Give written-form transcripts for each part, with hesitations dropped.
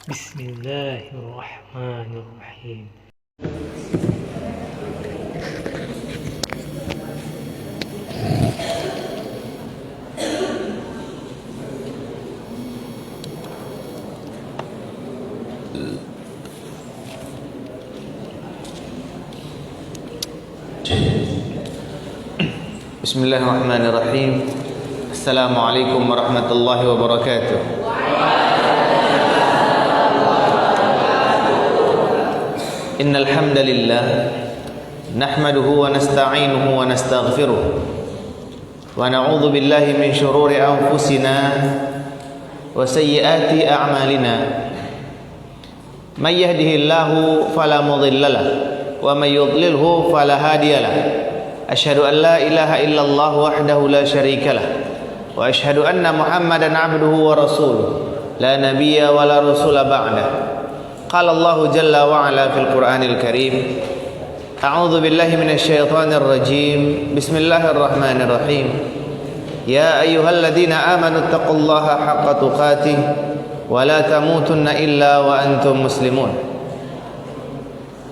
Bismillahirrahmanirrahim. Bismillahirrahmanirrahim. Assalamualaikum warahmatullahi wabarakatuh. Innal hamdalillah nahmaduhu wa nasta'inuhu wa nastaghfiruh wa na'udzu billahi min shururi anfusina wa sayyiati a'malina. May yahdihillahu fala mudilla lahu wa may yudlilhu fala hadiya lahu. Asyhadu an la ilaha illallah wahdahu la syarika lah wa asyhadu anna Muhammadan abduhu wa rasuluh la nabiyya wa la rasula ba'dah. Qala Allah jalla wa ala fil Qur'anil Karim. A'udzu billahi minasy syaithanir rajim. Bismillahirrahmanirrahim. Ya ayyuhalladzina amanu taqullaha haqqa tuqatih wa la tamutunna illa wa antum muslimun.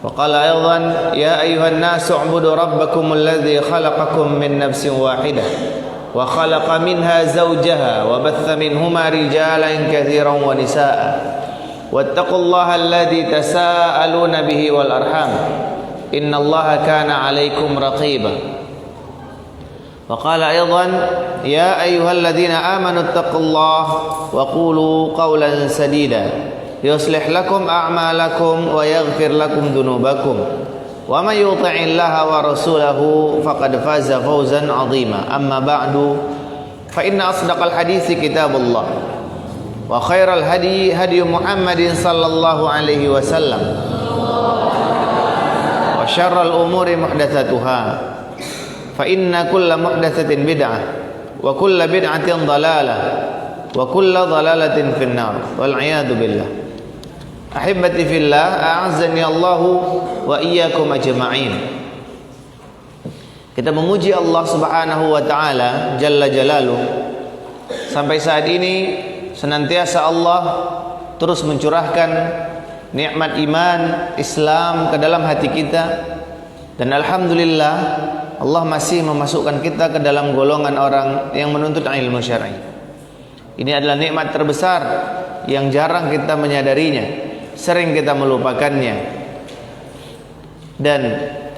وقال أيضا يا أيها الناس اعبدوا ربكم الذي خلقكم من نفس واحدة وخلق منها زوجها وبث منهما رجالا كثيرا ونساء واتقوا الله الذي تساءلون به والأرحام إن الله كان عليكم رقيبا. وقال أيضا يا أيها الذين آمنوا اتقوا الله وقولوا قولا سديدا يصلح لكم أعمالكم ويغفر لكم ذنوبكم ومن يطع الله ورسوله فقد فاز فوزا عظيما. أما بعد فإن أصدق الحديث كتاب الله وخير الهدي هدي محمد صلى الله عليه وسلم وشر الأمور محدثاتها فإن كل محدثة بدعة وكل بدعة ضلالة وكل ضلالة في النار والعياذ بالله. Ahibati fillah, a'azzani Allahu wa iyyakum ajma'in. Kita memuji Allah Subhanahu wa taala jalla jalaluh. Sampai saat ini senantiasa Allah terus mencurahkan nikmat iman Islam ke dalam hati kita, dan alhamdulillah Allah masih memasukkan kita ke dalam golongan orang yang menuntut ilmu syar'i. Ini adalah nikmat terbesar yang jarang kita menyadarinya, sering kita melupakannya. Dan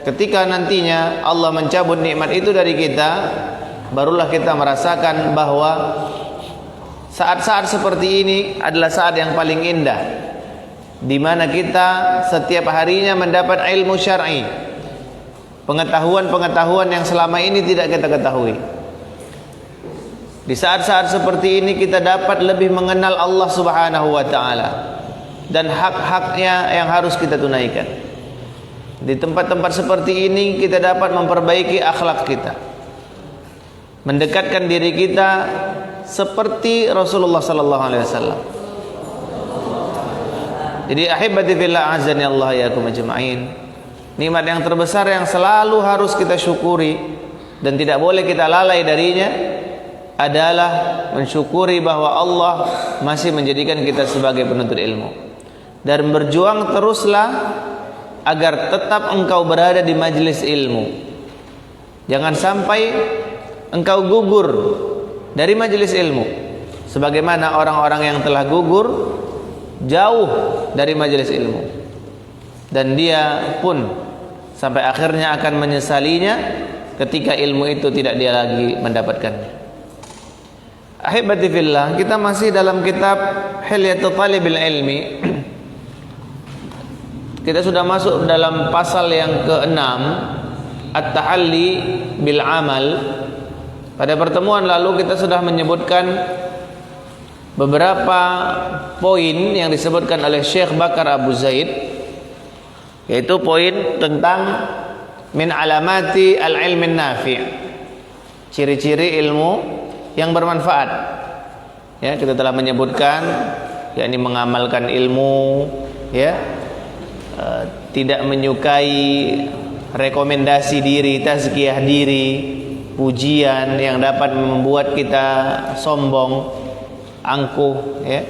ketika nantinya Allah mencabut nikmat itu dari kita, barulah kita merasakan bahwa saat-saat seperti ini adalah saat yang paling indah, di mana kita setiap harinya mendapat ilmu syar'i, pengetahuan-pengetahuan yang selama ini tidak kita ketahui. Di saat-saat seperti ini kita dapat lebih mengenal Allah Subhanahu wa taala dan hak-haknya yang harus kita tunaikan. Di tempat-tempat seperti ini kita dapat memperbaiki akhlak kita, mendekatkan diri kita seperti Rasulullah sallallahu alaihi wasallam. Jadi ahibati fillah, azani Allah ya kum ajma'in. Nikmat yang terbesar yang selalu harus kita syukuri dan tidak boleh kita lalai darinya adalah mensyukuri bahwa Allah masih menjadikan kita sebagai penuntut ilmu. Dan berjuang teruslah agar tetap engkau berada di majelis ilmu. Jangan sampai engkau gugur dari majelis ilmu, sebagaimana orang-orang yang telah gugur jauh dari majelis ilmu, dan dia pun sampai akhirnya akan menyesalinya ketika ilmu itu tidak dia lagi mendapatkannya. Ahibati fillah, kita masih dalam kitab Hilyatul Talibil Ilmi. Kita sudah masuk dalam pasal yang ke-6, At-Tahalli bil Amal. Pada pertemuan lalu kita sudah menyebutkan beberapa poin yang disebutkan oleh Syekh Bakar Abu Zaid, yaitu poin tentang min alamati al-ilmin nafi', ciri-ciri ilmu yang bermanfaat. Ya, kita telah menyebutkan yakni mengamalkan ilmu, ya, tidak menyukai rekomendasi diri, tazkiyah diri, pujian yang dapat membuat kita sombong, angkuh, ya.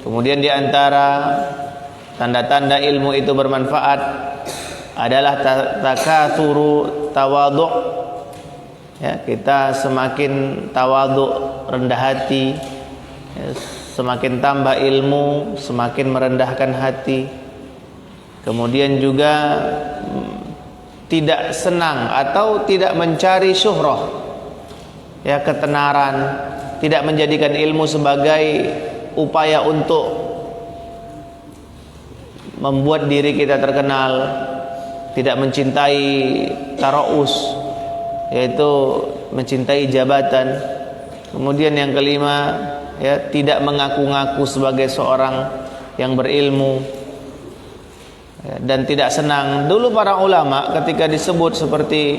Kemudian di antara tanda-tanda ilmu itu bermanfaat adalah takatsuru tawadhu'. Ya, kita semakin tawadhu', rendah hati, ya, semakin tambah ilmu, semakin merendahkan hati. Kemudian juga tidak senang atau tidak mencari syuhrah, ya, ketenaran, tidak menjadikan ilmu sebagai upaya untuk membuat diri kita terkenal, tidak mencintai taraus, yaitu mencintai jabatan. Kemudian yang kelima, ya, tidak mengaku-ngaku sebagai seorang yang berilmu, ya, dan tidak senang. Dulu para ulama ketika disebut seperti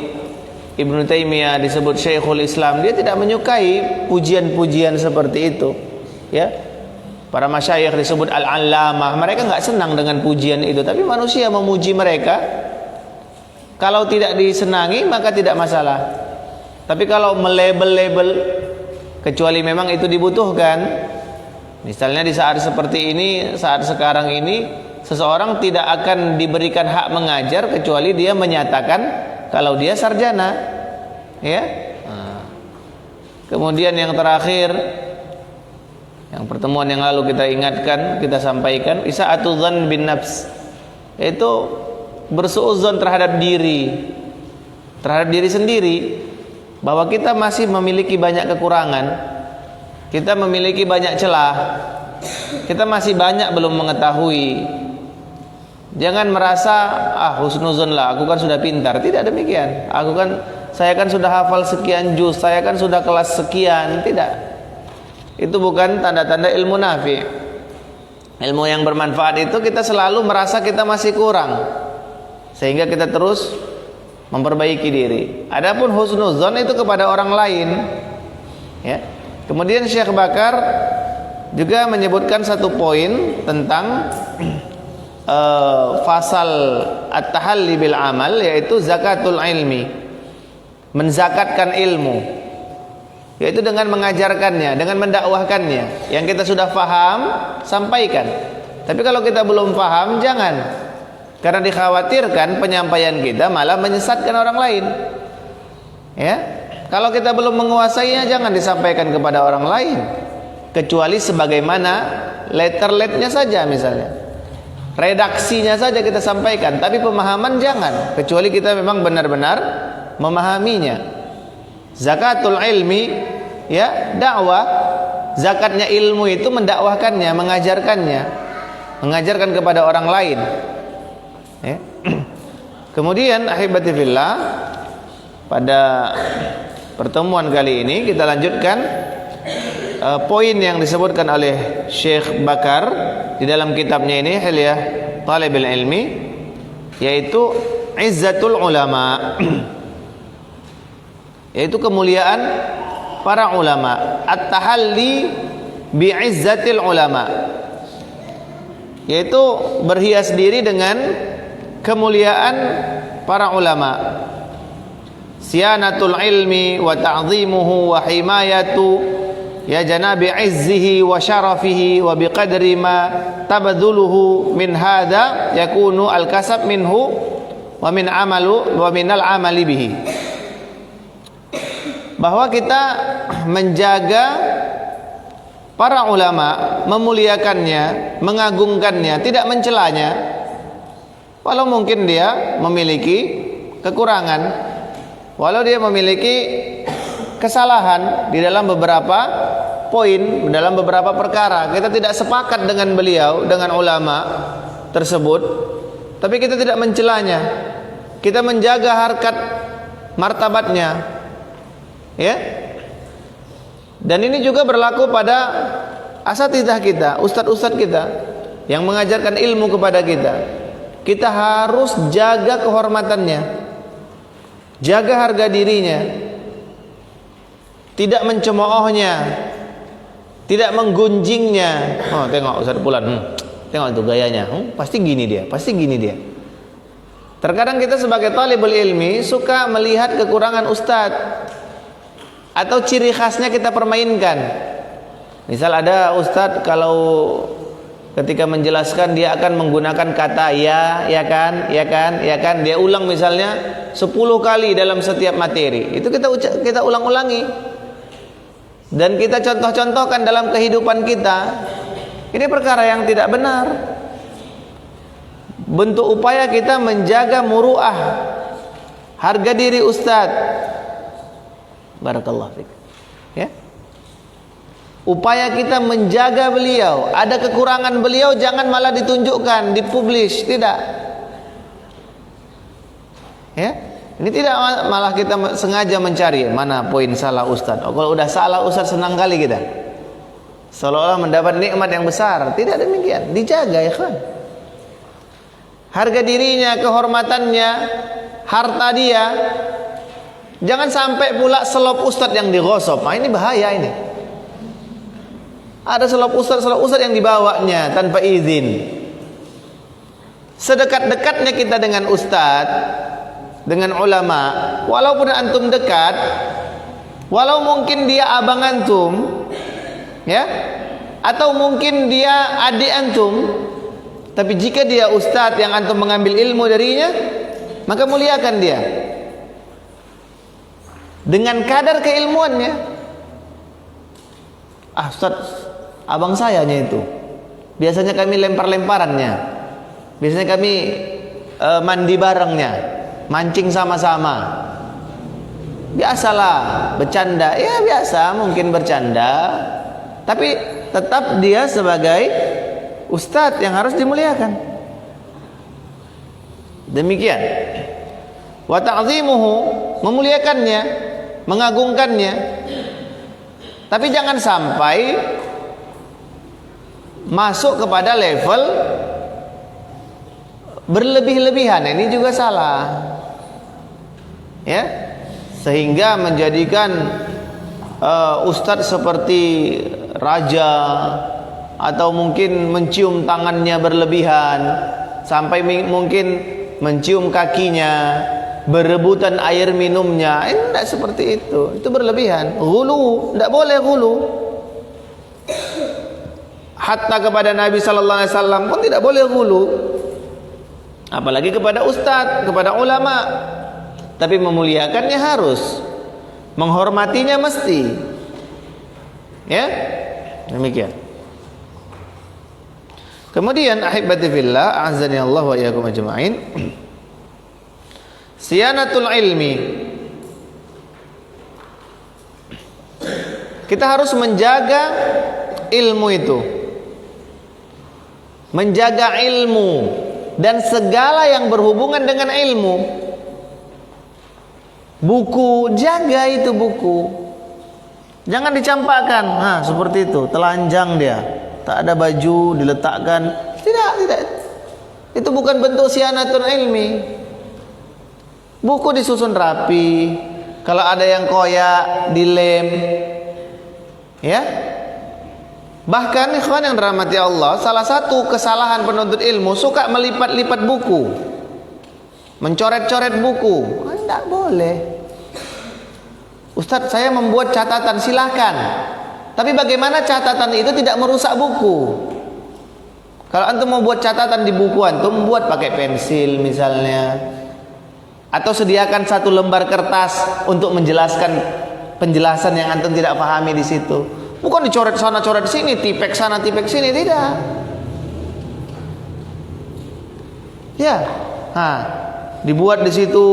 Ibnu Taimiyah, disebut Syekhul Islam, dia tidak menyukai pujian-pujian seperti itu, ya. Para masyayikh disebut al-allamah, mereka nggak senang dengan pujian itu, tapi manusia memuji mereka. Kalau tidak disenangi maka tidak masalah. Tapi kalau melabel-label, kecuali memang itu dibutuhkan. Misalnya di saat seperti ini, saat sekarang ini, seseorang tidak akan diberikan hak mengajar kecuali dia menyatakan kalau dia sarjana, ya. Kemudian yang terakhir, yang pertemuan yang lalu kita ingatkan, kita sampaikan, isa'atu dzan bin nafs, yaitu bersuudzon terhadap diri sendiri, bahwa kita masih memiliki banyak kekurangan, kita memiliki banyak celah, kita masih banyak belum mengetahui. Jangan merasa husnuzon lah, aku kan sudah pintar. Tidak demikian. Saya kan sudah hafal sekian juz, saya kan sudah kelas sekian. Tidak. Itu bukan tanda-tanda ilmu nafi. Ilmu yang bermanfaat itu kita selalu merasa kita masih kurang, sehingga kita terus memperbaiki diri. Adapun husnuzon itu kepada orang lain, ya. Kemudian Syekh Bakar juga menyebutkan satu poin tentang fasal at-tahalli bil amal, yaitu zakatul ilmi, menzakatkan ilmu, yaitu dengan mengajarkannya, dengan mendakwahkannya. Yang kita sudah paham, sampaikan. Tapi kalau kita belum paham, jangan, karena dikhawatirkan penyampaian kita malah menyesatkan orang lain, ya. Kalau kita belum menguasainya, jangan disampaikan kepada orang lain, kecuali sebagaimana letter-letternya saja, misalnya redaksinya saja kita sampaikan, tapi pemahaman jangan, kecuali kita memang benar-benar memahaminya. Zakatul ilmi, ya, dakwah. Zakatnya ilmu itu mendakwahkannya, mengajarkan kepada orang lain, ya. Kemudian ahibati fillah, pada pertemuan kali ini kita lanjutkan poin yang disebutkan oleh Syekh Bakar di dalam kitabnya ini, Hilyah Talibil Ilmi, yaitu izzatul ulama, yaitu kemuliaan para ulama, at-tahalli bi'izzatil ulama, yaitu berhias diri dengan kemuliaan para ulama. Siyanatul ilmi wa ta'zimuhu wa himayatu ya janabi izzihi wa syarafihi wa biqadri ma tabadhuluhu min hadha yakunu al-kasab minhu wa min al amali bihi. Bahwa kita menjaga para ulama, memuliakannya, mengagungkannya, tidak mencelanya, walau mungkin dia memiliki kekurangan, walau dia memiliki kesalahan di dalam beberapa poin, dalam beberapa perkara. Kita tidak sepakat dengan beliau, dengan ulama tersebut, tapi kita tidak mencelanya. Kita menjaga harkat martabatnya, ya. Dan ini juga berlaku pada asatidzah kita, ustadz-ustadz kita yang mengajarkan ilmu kepada kita. Kita harus jaga kehormatannya, jaga harga dirinya, tidak mencemoohnya, tidak menggunjingnya. Oh, tengok Ustaz Fulan, tengok itu gayanya, pasti gini dia, pasti gini dia. Terkadang kita sebagai talibul ilmi suka melihat kekurangan ustadz, atau ciri khasnya kita permainkan. Misal ada ustadz kalau ketika menjelaskan dia akan menggunakan kata ya, ya kan, ya kan, ya kan. Dia ulang misalnya 10 kali dalam setiap materi. Itu kita ulang-ulangi. Dan kita contoh-contohkan dalam kehidupan kita. Ini perkara yang tidak benar. Bentuk upaya kita menjaga muruah, harga diri ustadz. Barakallahu fiik. Ya. Upaya kita menjaga beliau, ada kekurangan beliau jangan malah ditunjukkan, dipublish, tidak. Ya, ini tidak malah kita sengaja mencari mana poin salah ustaz. Oh, kalau udah salah ustaz senang kali kita. Seolah-olah mendapat nikmat yang besar. Tidak demikian, dijaga ya kan. Harga dirinya, kehormatannya, harta dia. Jangan sampai pula selop ustaz yang digosop. Nah, ini bahaya ini. Ada selop ustaz yang dibawanya tanpa izin. Sedekat-dekatnya kita dengan ustaz, dengan ulama, walaupun antum dekat, walau mungkin dia abang antum, ya, atau mungkin dia adik antum, tapi jika dia ustaz yang antum mengambil ilmu darinya, maka muliakan dia dengan kadar keilmuannya. Ah, ustaz, abang sayanya itu biasanya kami lempar-lemparannya, biasanya kami mandi barengnya, mancing sama-sama, biasalah bercanda, ya biasa mungkin bercanda, tapi tetap dia sebagai ustadz yang harus dimuliakan. Demikian. Wa ta'zimuhu, memuliakannya, mengagungkannya. Tapi jangan sampai masuk kepada level berlebih-lebihan. Ini juga salah, ya, sehingga menjadikan ustadz seperti raja, atau mungkin mencium tangannya berlebihan, sampai mungkin mencium kakinya, berebutan air minumnya. Ini tidak seperti itu berlebihan. Ghulu, tidak boleh ghulu. Hatta kepada Nabi sallallahu alaihi wasallam pun tidak boleh ghulu. Apalagi kepada ustaz, kepada ulama. Tapi memuliakannya harus, menghormatinya mesti. Ya? Demikian. Kemudian ahibati fillah, a'azzani Allah wa iyyakum ajma'in. Siyanatul ilmi. Kita harus menjaga ilmu itu. Menjaga ilmu dan segala yang berhubungan dengan ilmu. Buku, jaga itu buku. Jangan dicampakkan. Nah, seperti itu, telanjang dia. Tak ada baju diletakkan. Tidak. Itu bukan bentuk sianatul ilmi. Buku disusun rapi. Kalau ada yang koyak, dilem. Ya. Bahkan ikhwan yang dirahmati Allah, salah satu kesalahan penuntut ilmu suka melipat-lipat buku, mencoret-coret buku. Tidak boleh. Ustadz, saya membuat catatan, silakan. Tapi bagaimana catatan itu tidak merusak buku? Kalau antum mau buat catatan di buku antum, buat pakai pensil misalnya, atau sediakan satu lembar kertas untuk menjelaskan penjelasan yang antum tidak pahami di situ. Bukan dicoret sana, coret sini, tipek sana, tipek sini, tidak. Ya, dibuat di situ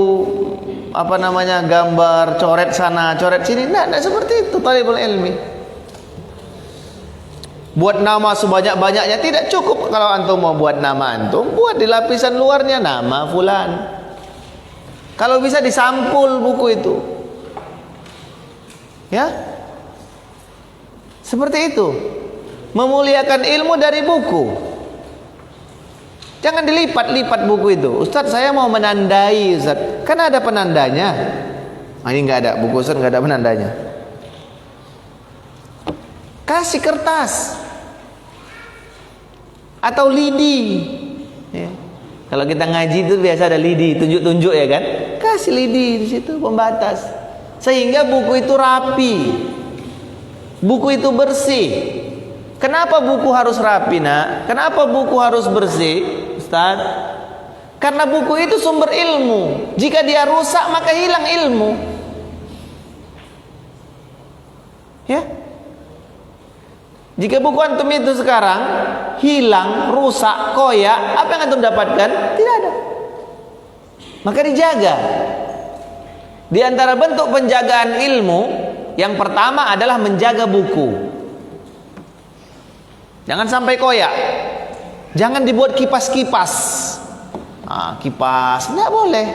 apa namanya, gambar, coret sana, coret sini. Tidak seperti itu talibul ilmi. Buat nama sebanyak-banyaknya tidak cukup. Kalau antum mau buat nama antum, buat di lapisan luarnya nama fulan. Kalau bisa disampul buku itu. Ya. Seperti itu. Memuliakan ilmu dari buku. Jangan dilipat-lipat buku itu. Ustadz, saya mau menandai, Ustadz. Kan ada penandanya. Ini nggak ada, buku Ustadz nggak ada penandanya. Kasih kertas atau lidi. Ya. Kalau kita ngaji itu biasa ada lidi, tunjuk-tunjuk ya kan? Kasih lidi di situ pembatas, sehingga buku itu rapi, buku itu bersih. Kenapa buku harus rapi, nak? Kenapa buku harus bersih, Ustaz? Karena buku itu sumber ilmu. Jika dia rusak, maka hilang ilmu. Ya. Jika buku antum itu sekarang hilang, rusak, koyak, apa yang antum dapatkan? Tidak ada. Maka dijaga. Di antara bentuk penjagaan ilmu, yang pertama adalah menjaga buku. Jangan sampai koyak. Jangan dibuat kipas-kipas. Kipas tidak boleh.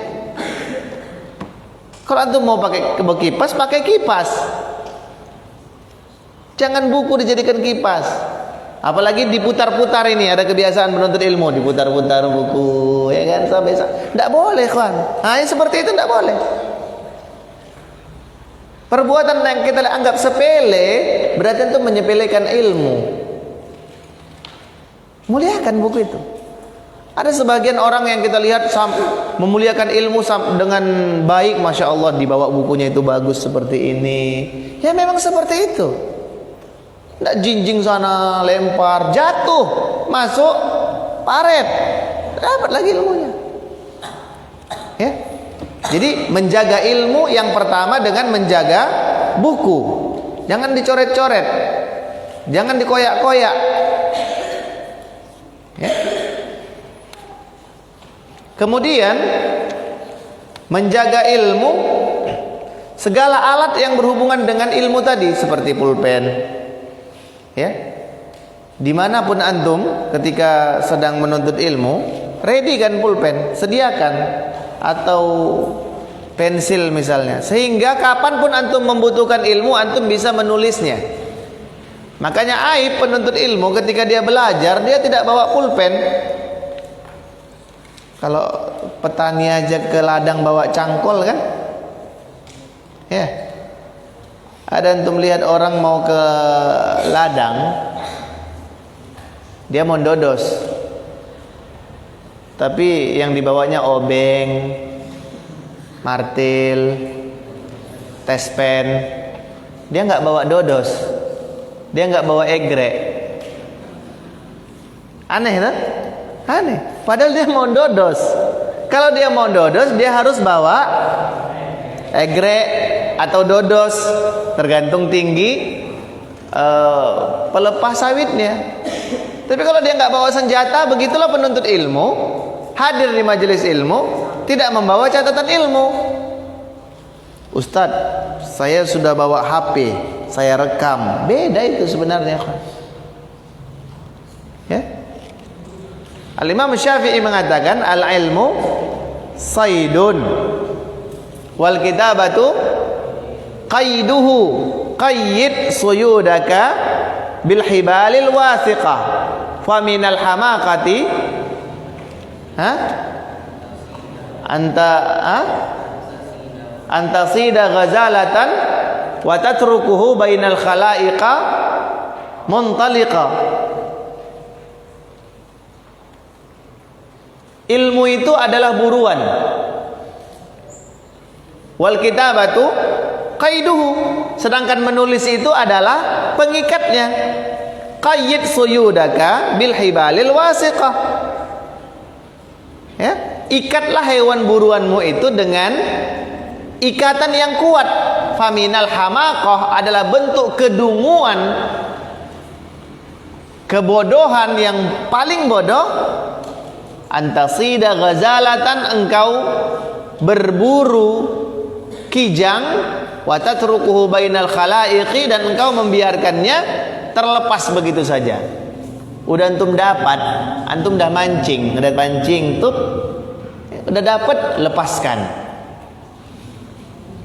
Kalau antum mau pakai kipas, pakai kipas. Jangan buku dijadikan kipas. Apalagi diputar-putar ini, ada kebiasaan menuntut ilmu, diputar-putar buku, ya kan, sampai tidak boleh, kawan. Seperti itu tidak boleh. Perbuatan yang kita anggap sepele berarti itu menyepelekan ilmu. Muliakan buku itu. Ada sebagian orang yang kita lihat memuliakan ilmu dengan baik, masya Allah, dibawa bukunya itu bagus seperti ini. Ya memang seperti itu. Tidak jinjing sana, lempar, jatuh, masuk, paret, dapat lagi ilmunya. Ya. Jadi menjaga ilmu yang pertama dengan menjaga buku. Jangan dicoret-coret, jangan dikoyak-koyak. Ya. Kemudian menjaga ilmu, segala alat yang berhubungan dengan ilmu tadi seperti pulpen, ya, dimanapun antum ketika sedang menuntut ilmu, ready kan pulpen, sediakan, atau pensil misalnya, sehingga kapanpun antum membutuhkan ilmu, antum bisa menulisnya. Makanya aib penuntut ilmu ketika dia belajar, dia tidak bawa pulpen. Kalau petani aja ke ladang bawa cangkol kan, ya. Ada antum lihat orang mau ke ladang, dia mau dodos, tapi yang dibawanya obeng, martil, tespen. Dia nggak bawa dodos, dia nggak bawa egrek. Aneh kan? Aneh. Padahal dia mau dodos. Kalau dia mau dodos, dia harus bawa egrek atau dodos, tergantung tinggi pelepas sawitnya. Tapi kalau dia nggak bawa senjata, begitulah penuntut ilmu hadir di majelis ilmu tidak membawa catatan ilmu. Ustadz, saya sudah bawa HP, saya rekam. Beda itu sebenarnya. Ya. Al-Imam Syafi'i mengatakan al-ilmu saydun wal kitabatu qayduhu, qayyid suyudaka bil hibalil wathiqah fa minal hamaqati anta sida ghazalatan wa tatrukuhu bainal khalaiqa muntaliqa. Ilmu itu adalah buruan. Wal kitabatu qaiduhu, sedangkan menulis itu adalah pengikatnya. Qayyid suyudaka bil hibalil wasiqah. Ya, ikatlah hewan buruanmu itu dengan ikatan yang kuat. Faminal hamaqah adalah bentuk kedunguan, kebodohan yang paling bodoh. Antasida ghazalatan, engkau berburu kijang, wa tatrukuhu bainal khalaiqi, dan engkau membiarkannya terlepas begitu saja. Udah antum dapat, antum dah mancing, udah pancing tuh, udah dapat, lepaskan.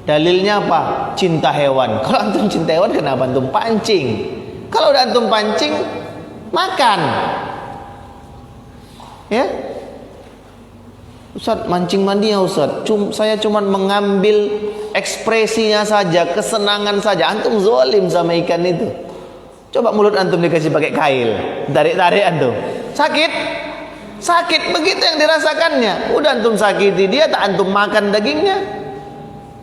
Dalilnya apa? Cinta hewan. Kalau antum cinta hewan, kenapa antum pancing? Kalau udah antum pancing, makan. Ya, Ustaz, mancing mandi ya Ustaz, saya cuma mengambil ekspresinya saja, kesenangan saja. Antum zalim sama ikan itu. Coba mulut antum dikasih pakai kail, tarik-tarik antum, sakit, sakit begitu yang dirasakannya. Udah antum sakiti dia, tak antum makan dagingnya.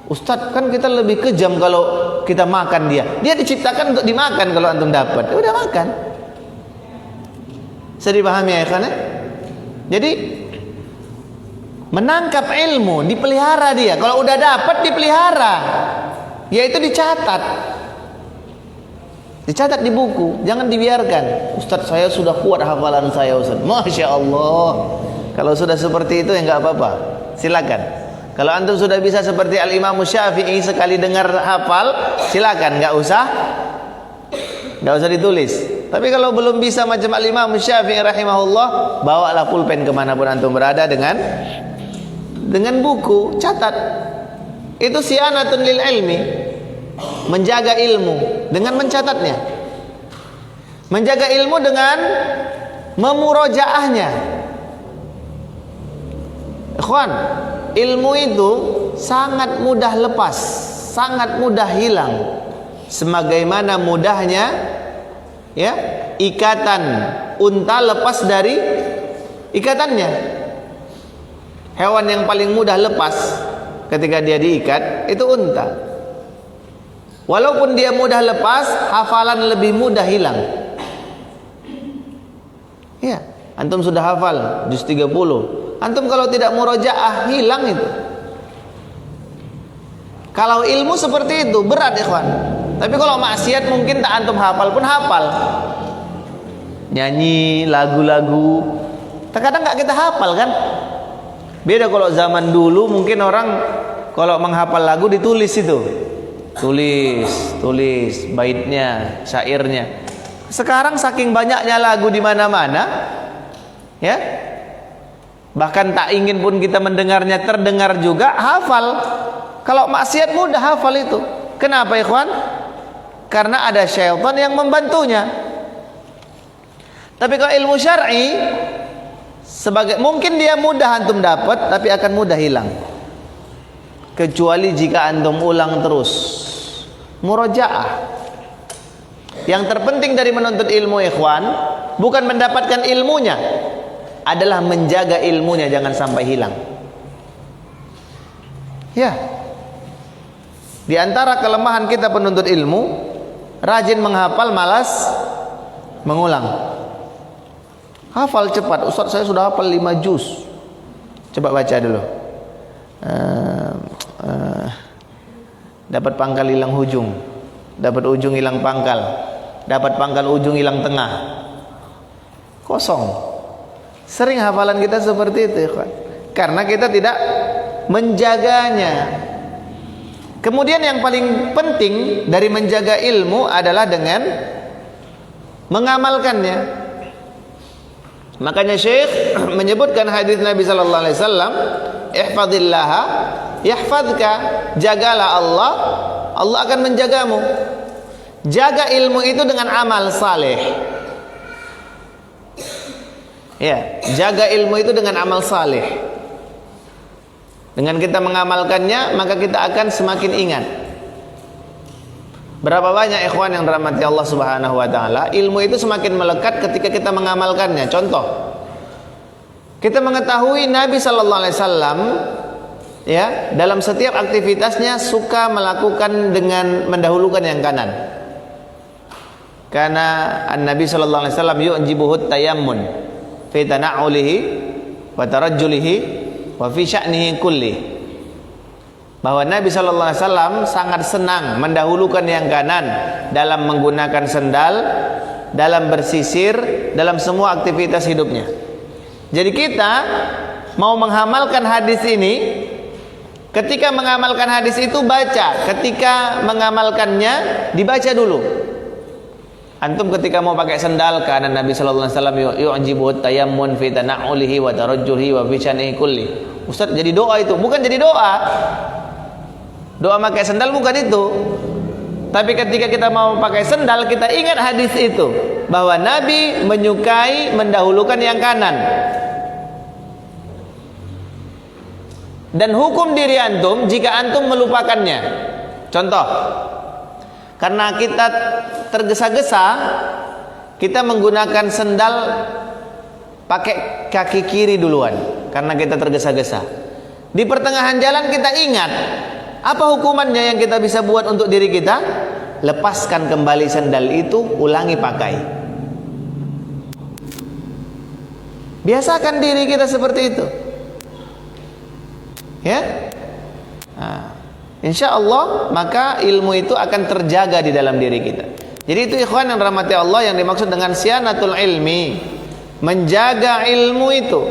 Ustaz, kan kita lebih kejam kalau kita makan dia. Dia diciptakan untuk dimakan. Kalau antum dapat, udah makan. Bisa dipahami ya ikhwan? Jadi menangkap ilmu, dipelihara dia. Kalau udah dapat dipelihara, yaitu dicatat. Dicatat di buku, jangan dibiarkan. Ustaz, saya sudah kuat hafalan saya, Ustaz. Masya Allah. Kalau sudah seperti itu ya nggak apa-apa. Silakan. Kalau antum sudah bisa seperti Al-Imam Syafi'i, sekali dengar hafal, silakan, nggak usah ditulis. Tapi kalau belum bisa macam Al-Imam Syafi'i rahimahullah, bawalah pulpen kemanapun antum berada dengan buku, catat. Itu sianatun lil ilmi, menjaga ilmu dengan mencatatnya, menjaga ilmu dengan memurojaahnya. Ikhwan, ilmu itu sangat mudah lepas, sangat mudah hilang, sebagaimana mudahnya ya ikatan unta lepas dari ikatannya. Hewan yang paling mudah lepas ketika dia diikat itu unta. Walaupun dia mudah lepas, hafalan lebih mudah hilang. Ya, antum sudah hafal juz 30. Antum kalau tidak murojaah, hilang itu. Kalau ilmu seperti itu berat, ikhwan. Tapi kalau maksiat mungkin tak antum hafal pun hafal. Nyanyi lagu-lagu, terkadang nggak kita hafal kan? Beda kalau zaman dulu, mungkin orang kalau menghafal lagu ditulis itu. Tulis baitnya, syairnya. Sekarang saking banyaknya lagu di mana-mana, ya, bahkan tak ingin pun kita mendengarnya, terdengar juga, hafal. Kalau maksiat mudah hafal itu. Kenapa ikhwan? Karena ada syaitan yang membantunya. Tapi kalau ilmu syar'i, mungkin dia mudah antum dapat, tapi akan mudah hilang. Kecuali jika antum ulang terus, murojaah. Yang terpenting dari menuntut ilmu ikhwan, bukan mendapatkan ilmunya, adalah menjaga ilmunya jangan sampai hilang. Ya, di antara kelemahan kita penuntut ilmu, rajin menghafal, malas mengulang. Hafal cepat, Ustaz saya sudah hafal 5 juz. Coba baca dulu. Dapat pangkal hilang ujung, dapat ujung hilang pangkal, dapat pangkal ujung hilang tengah, kosong. Sering hafalan kita seperti itu, ikhwan, karena kita tidak menjaganya. Kemudian yang paling penting dari menjaga ilmu adalah dengan mengamalkannya. Makanya Syekh menyebutkan hadis Nabi sallallahu alaihi wasallam, ihfazillaha yahfazka, jagalah Allah, Allah akan menjagamu. Jaga ilmu itu dengan amal saleh. Ya, jaga ilmu itu dengan amal saleh. Dengan kita mengamalkannya, maka kita akan semakin ingat. Berapa banyak ikhwan yang dirahmati Allah Subhanahu wa taala, ilmu itu semakin melekat ketika kita mengamalkannya. Contoh, kita mengetahui Nabi sallallahu alaihi wasallam, ya, dalam setiap aktivitasnya suka melakukan dengan mendahulukan yang kanan. Karena Nabi sallallahu alaihi wasallam yu'jibuhu tayammun fi tana'ulihi wa tarajjulihi wa fi sya'nihi kulli. Bahwa Nabi sallallahu alaihi wasallam sangat senang mendahulukan yang kanan dalam menggunakan sendal, dalam bersisir, dalam semua aktivitas hidupnya. Jadi kita mau mengamalkan hadis ini, ketika mengamalkan hadis itu baca, ketika mengamalkannya dibaca dulu. Antum ketika mau pakai sendal, karena Nabi sallallahu alaihi wasallam yu'jibu tayammun fi tana'ulihi wa tarajjulihi wa fi sya'nihi kulli. Ustaz, jadi doa itu bukan jadi doa. Doa pakai sendal bukan itu. Tapi ketika kita mau pakai sendal, kita ingat hadis itu, bahwa Nabi menyukai mendahulukan yang kanan. Dan hukum diri antum jika antum melupakannya. Contoh, karena kita tergesa-gesa, kita menggunakan sendal pakai kaki kiri duluan karena kita tergesa-gesa. Di pertengahan jalan kita ingat, apa hukumannya yang kita bisa buat untuk diri kita? Lepaskan kembali sendal itu, ulangi pakai. Biasakan diri kita seperti itu. Ya. Nah, insya Allah maka ilmu itu akan terjaga di dalam diri kita. Jadi itu ikhwan yang rahmati Allah, yang dimaksud dengan sianatul ilmi, menjaga ilmu itu.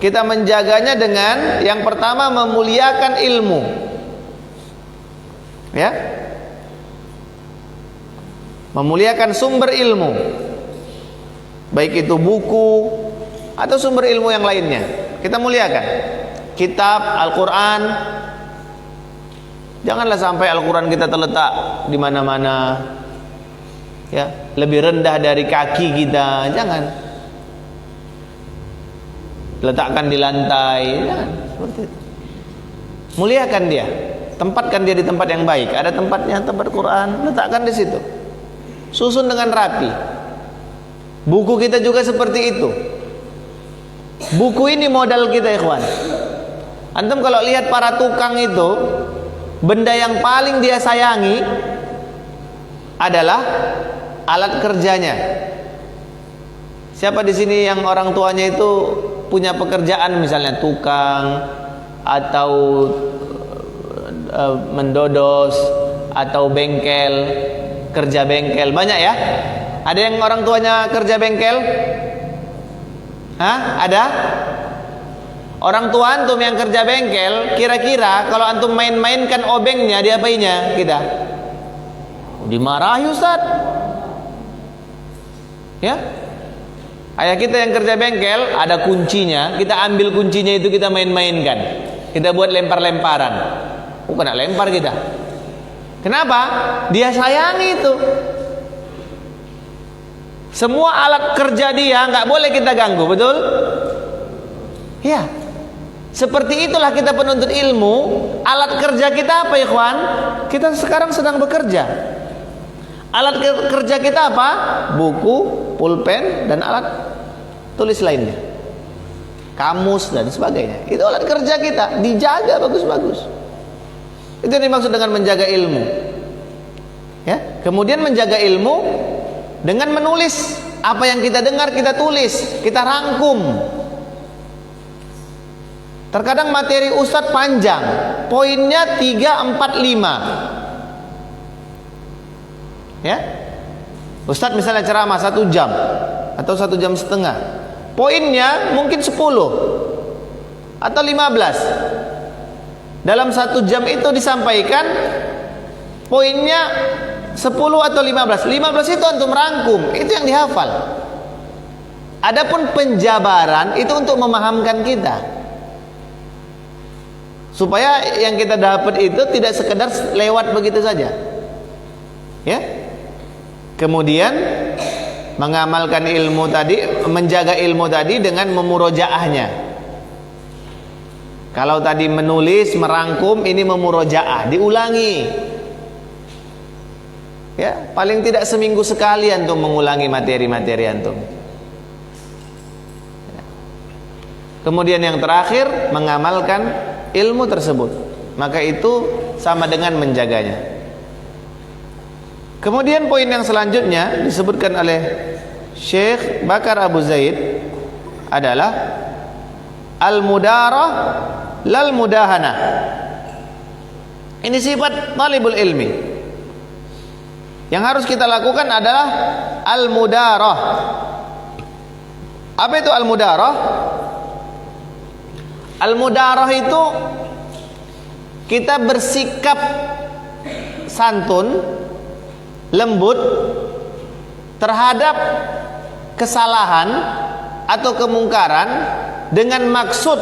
Kita menjaganya dengan yang pertama memuliakan ilmu. Ya. Memuliakan sumber ilmu. Baik itu buku atau sumber ilmu yang lainnya. Kita muliakan. Kitab, Al-Qur'an. Janganlah sampai Al-Quran kita terletak di mana-mana, ya, lebih rendah dari kaki kita. Jangan. Letakkan di lantai. Jangan seperti itu. Muliakan dia. Tempatkan dia di tempat yang baik. Ada tempatnya, tempat Quran, letakkan di situ. Susun dengan rapi. Buku kita juga seperti itu. Buku ini modal kita, ikhwan. Antum kalau lihat para tukang itu, benda yang paling dia sayangi adalah alat kerjanya. Siapa di sini yang orang tuanya itu punya pekerjaan, misalnya tukang atau mendodos atau bengkel, kerja bengkel? Banyak ya? Ada yang orang tuanya kerja bengkel? Hah? Ada? Orang tua antum yang kerja bengkel, kira-kira kalau antum main-mainkan obengnya, diapainya kita? Dimarahi, Ustaz. Ya? Ayah kita yang kerja bengkel, ada kuncinya, kita ambil kuncinya itu, kita main-mainkan. Kita buat lempar-lemparan. Kena lempar kita. Kenapa? Dia sayangi itu. Semua alat kerja dia nggak boleh kita ganggu, betul? Ya. Seperti itulah kita penuntut ilmu. Alat kerja kita apa, ikhwan? Kita sekarang sedang bekerja. Alat kerja kita apa? Buku, pulpen, dan alat tulis lainnya, kamus dan sebagainya. Itu alat kerja kita, dijaga bagus-bagus. Itu yang dimaksud dengan menjaga ilmu. Ya, kemudian menjaga ilmu dengan menulis apa yang kita dengar, kita tulis, kita rangkum. Terkadang materi ustadz panjang, poinnya 3, 4, 5. Ya, ustadz misalnya ceramah 1 jam atau 1 jam setengah, poinnya mungkin 10 atau 15. Dalam 1 jam itu disampaikan poinnya 10 atau 15. 15 itu antum rangkum, itu yang dihafal. Adapun penjabaran itu untuk memahamkan kita, supaya yang kita dapat itu tidak sekedar lewat begitu saja. Ya. Kemudian mengamalkan ilmu tadi, menjaga ilmu tadi dengan memurojaahnya. Kalau tadi menulis, merangkum, ini memurojaah, diulangi. Ya, paling tidak seminggu sekali antum mengulangi materi-materi antum. Kemudian yang terakhir, mengamalkan ilmu tersebut. Maka itu sama dengan menjaganya. Kemudian poin yang selanjutnya disebutkan oleh Syekh Bakar Abu Zaid adalah al-mudarah lal mudahanah. Ini sifat talibul ilmi. Yang harus kita lakukan adalah al-mudarah. Apa itu al-mudarah? Al-mudarah itu kita bersikap santun, lembut terhadap kesalahan atau kemungkaran, dengan maksud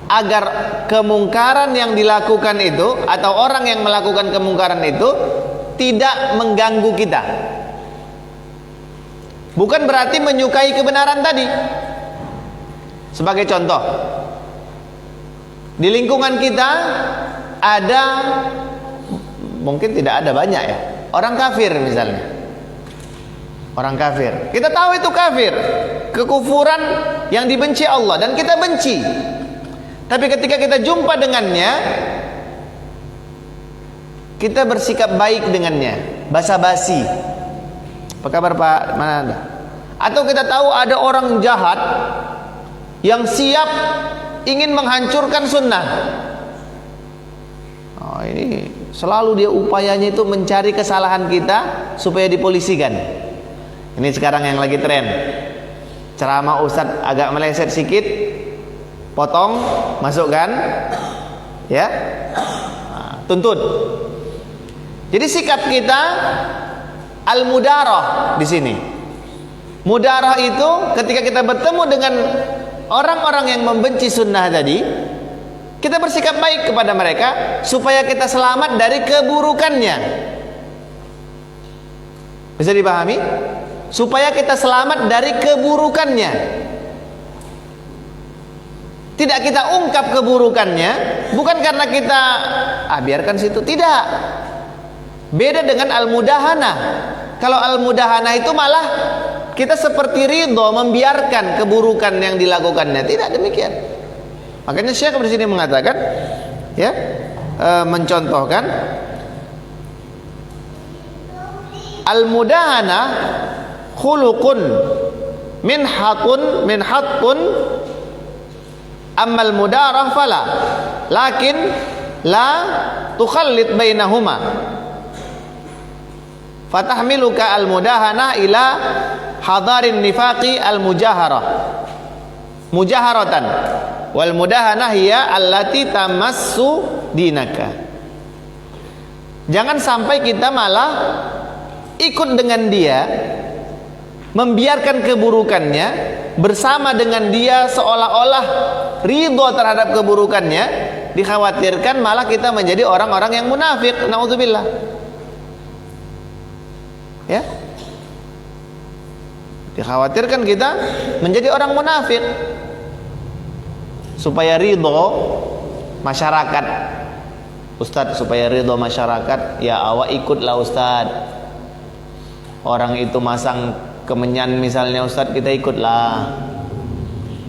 agar kemungkaran yang dilakukan itu atau orang yang melakukan kemungkaran itu tidak mengganggu kita. Bukan berarti menyukai kebenaran tadi. Sebagai contoh, di lingkungan kita ada, mungkin tidak ada banyak ya, orang kafir misalnya. Orang kafir, kita tahu itu kafir, kekufuran yang dibenci Allah dan kita benci. Tapi ketika kita jumpa dengannya, kita bersikap baik dengannya, basa-basi. Apa kabar Pak? Mana Anda? Atau kita tahu ada orang jahat yang siap ingin menghancurkan sunnah. Oh, ini selalu dia upayanya itu mencari kesalahan kita supaya dipolisikan. Ini sekarang yang lagi tren. Ceramah ustadz agak meleset sedikit, potong, masukkan, ya, tuntut. Jadi sikap kita al-mudarah di sini. Mudarah itu ketika kita bertemu dengan orang-orang yang membenci sunnah tadi, kita bersikap baik kepada mereka supaya kita selamat dari keburukannya. Bisa dipahami? Supaya kita selamat dari keburukannya. Tidak kita ungkap keburukannya, bukan karena kita biarkan situ, tidak. Beda dengan al-mudahanah. Kalau al-mudahanah itu malah kita seperti ridho membiarkan keburukan yang dilakukannya. Tidak demikian. Makanya Syekh di sini mengatakan, ya, mencontohkan al-mudahanah khuluqun min haqqun ammal mudarah fala lakin la tukhallid bainahuma fatahmiluka al-mudahana ila hadarin nifaqi al-mujaharah mujaharatan wal mudahana hiya allati tamassu dinaka. Jangan sampai kita malah ikut dengan dia, membiarkan keburukannya, bersama dengan dia seolah-olah ridho terhadap keburukannya. Dikhawatirkan malah kita menjadi orang-orang yang munafik, naudzubillah. Ya, dikhawatirkan kita menjadi orang munafik supaya ridho masyarakat. Ustadz, supaya ridho masyarakat, ya awak ikutlah Ustadz. Orang itu masang kemenyan misalnya Ustadz, kita ikutlah.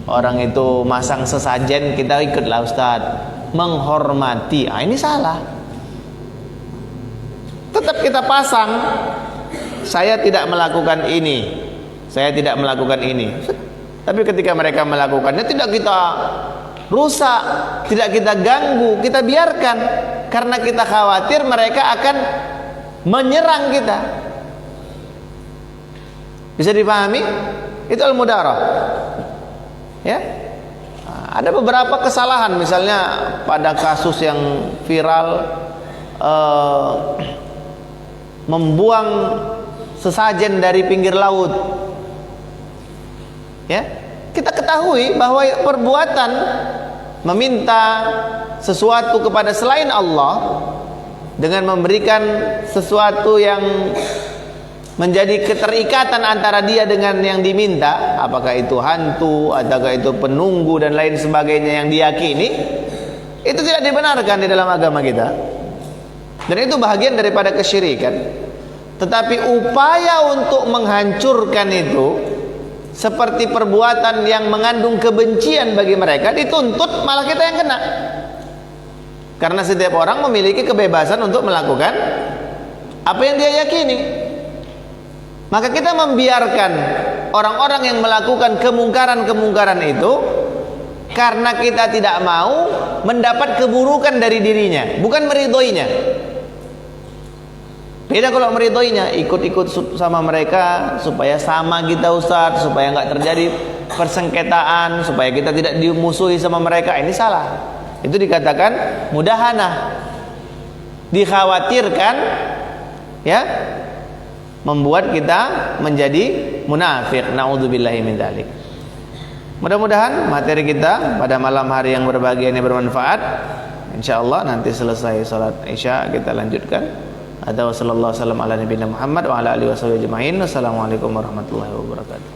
Orang itu masang sesajen, kita ikutlah Ustadz. Menghormati, ini salah. Tetap kita pasang, saya tidak melakukan ini, saya tidak melakukan ini. Tapi ketika mereka melakukannya, tidak kita rusak, tidak kita ganggu, kita biarkan, karena kita khawatir mereka akan menyerang kita. Bisa dipahami? Itu al-mudarah. Ya, ada beberapa kesalahan, misalnya pada kasus yang viral, membuang sesajen dari pinggir laut. Ya, kita ketahui bahwa perbuatan meminta sesuatu kepada selain Allah dengan memberikan sesuatu yang menjadi keterikatan antara dia dengan yang diminta, apakah itu hantu, ataukah itu penunggu dan lain sebagainya yang diyakini, itu tidak dibenarkan di dalam agama kita, dan itu bahagian daripada kesyirikan. Tetapi upaya untuk menghancurkan itu seperti perbuatan yang mengandung kebencian bagi mereka, dituntut malah kita yang kena. Karena setiap orang memiliki kebebasan untuk melakukan apa yang dia yakini. Maka kita membiarkan orang-orang yang melakukan kemungkaran-kemungkaran itu karena kita tidak mau mendapat keburukan dari dirinya, bukan meridhoinya. Beda kalau meridhoinya, ikut-ikut sama mereka supaya sama kita Ustadz, supaya nggak terjadi persengketaan, supaya kita tidak dimusuhi sama mereka. Ini salah. Itu dikatakan mudahanah. Dikhawatirkan, ya, membuat kita menjadi munafik. Naudzubillahi min dzalik. Mudah-mudahan materi kita pada malam hari yang berbahagia ini bermanfaat. Insyaallah nanti selesai salat Isya kita lanjutkan. Ada sallallahu alaihi wasallam ala nabiyina Muhammad wa ala alihi wasallam ajmain. Wassalamualaikum warahmatullahi wabarakatuh.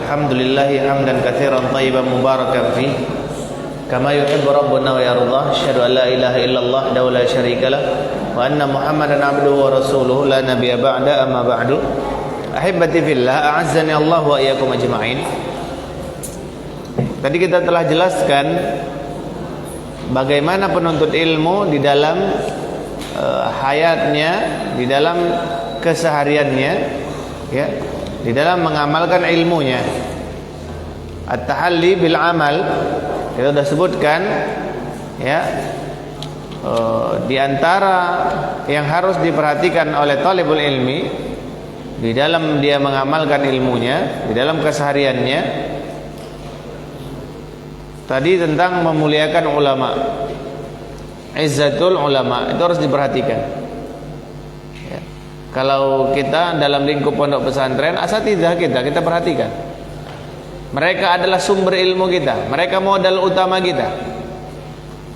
Alhamdulillah lillahi hamdan katsiran thayyiban mubarakan fi kama yuhibbu rabbuna wa yardah. Asyhadu an la ilaha illallah wa la syarika lah wa anna Muhammadan abduhu wa rasuluhu la nabiyya ba'da. Amma ba'du. Ahibati fillah, a'azzani Allah wa iyyakum ajma'in. Tadi kita telah jelaskan bagaimana penuntut ilmu di dalam hayatnya, di dalam kesehariannya, ya, di dalam mengamalkan ilmunya. At-tahalli bil amal, kita sudah sebutkan, ya, di antara yang harus diperhatikan oleh talibul ilmi di dalam dia mengamalkan ilmunya, di dalam kesehariannya, tadi tentang memuliakan ulama, izzatul ulama, itu harus diperhatikan, ya. Kalau kita dalam lingkup pondok pesantren, asatidzah kita perhatikan, mereka adalah sumber ilmu kita, mereka modal utama kita.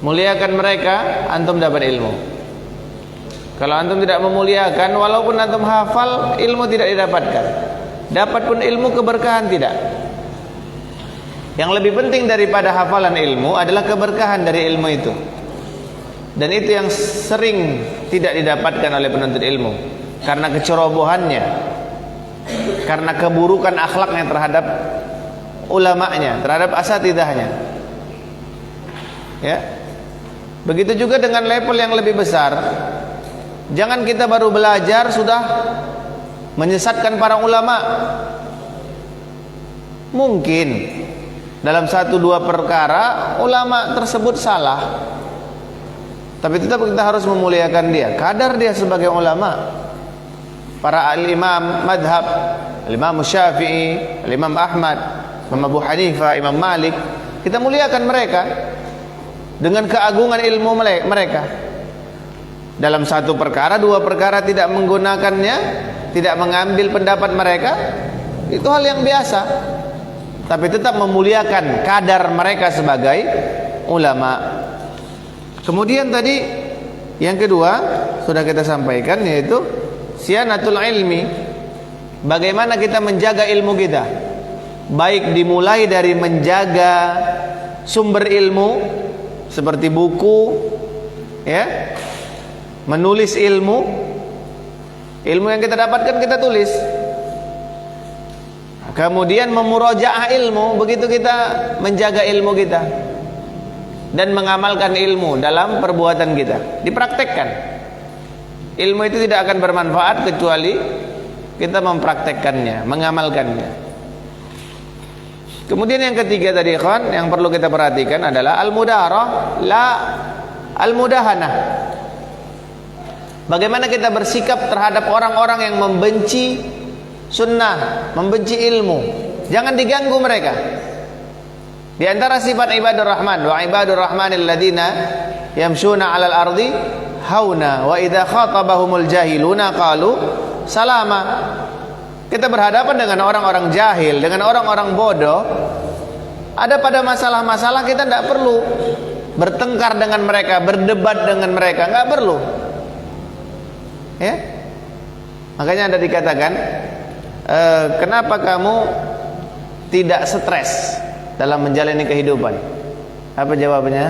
Muliakan mereka, antum dapat ilmu. Kalau antum tidak memuliakan, walaupun antum hafal, ilmu tidak didapatkan. Dapat pun ilmu, keberkahan tidak. Yang lebih penting daripada hafalan ilmu adalah keberkahan dari ilmu itu. Dan itu yang sering tidak didapatkan oleh penuntut ilmu, karena kecerobohannya, karena keburukan akhlaknya terhadap ulamanya, terhadap asatidahnya, ya. Begitu juga dengan level yang lebih besar. Jangan kita baru belajar sudah menyesatkan para ulama. Mungkin dalam 1-2 perkara ulama tersebut salah, tapi tetap kita harus memuliakan dia, kadar dia sebagai ulama. Para al-imam madhab, al-imam Syafi'i, al-imam Ahmad, Imam Abu Hanifah, Imam Malik, kita muliakan mereka dengan keagungan ilmu mereka. Dalam 1 perkara, 2 perkara tidak menggunakannya, tidak mengambil pendapat mereka, itu hal yang biasa. Tapi tetap memuliakan kadar mereka sebagai ulama. Kemudian tadi yang kedua sudah kita sampaikan, yaitu sianatul ilmi. Bagaimana kita menjaga ilmu kita, baik dimulai dari menjaga sumber ilmu seperti buku, ya, menulis ilmu yang kita dapatkan kita tulis. Kemudian memurajaah ilmu, begitu kita menjaga ilmu kita dan mengamalkan ilmu dalam perbuatan kita, dipraktekkan. Ilmu itu tidak akan bermanfaat kecuali kita mempraktekkannya, mengamalkannya. Kemudian yang ketiga tadi, ikhwan, yang perlu kita perhatikan adalah al-mudarah la al-mudahanah. Bagaimana kita bersikap terhadap orang-orang yang membenci sunnah, membenci ilmu. Jangan diganggu mereka. Di antara sifat ibadur rahman, wa ibadur rahmanil ladina yamshuna 'alal ardi hauna wa idza khatabahumul jahiluna qalu salama. Kita berhadapan dengan orang-orang jahil, dengan orang-orang bodoh. Ada pada masalah-masalah kita tidak perlu bertengkar dengan mereka, berdebat dengan mereka, nggak perlu, ya. Makanya ada dikatakan, kenapa kamu tidak stres dalam menjalani kehidupan? Apa jawabannya?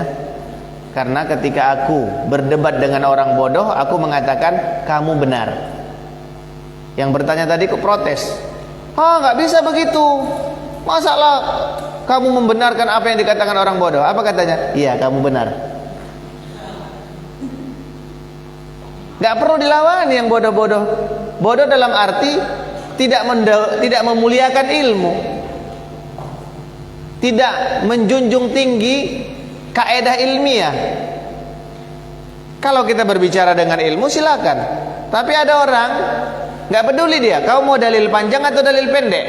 Karena ketika aku berdebat dengan orang bodoh, aku mengatakan kamu benar. Yang bertanya tadi kok protes, nggak bisa begitu, masalah kamu membenarkan apa yang dikatakan orang bodoh. Apa katanya? Iya, kamu benar. Nggak perlu dilawani yang bodoh-bodoh. Bodoh dalam arti tidak memuliakan ilmu, tidak menjunjung tinggi kaedah ilmiah. Kalau kita berbicara dengan ilmu silakan, tapi ada orang nggak peduli dia, kau mau dalil panjang atau dalil pendek.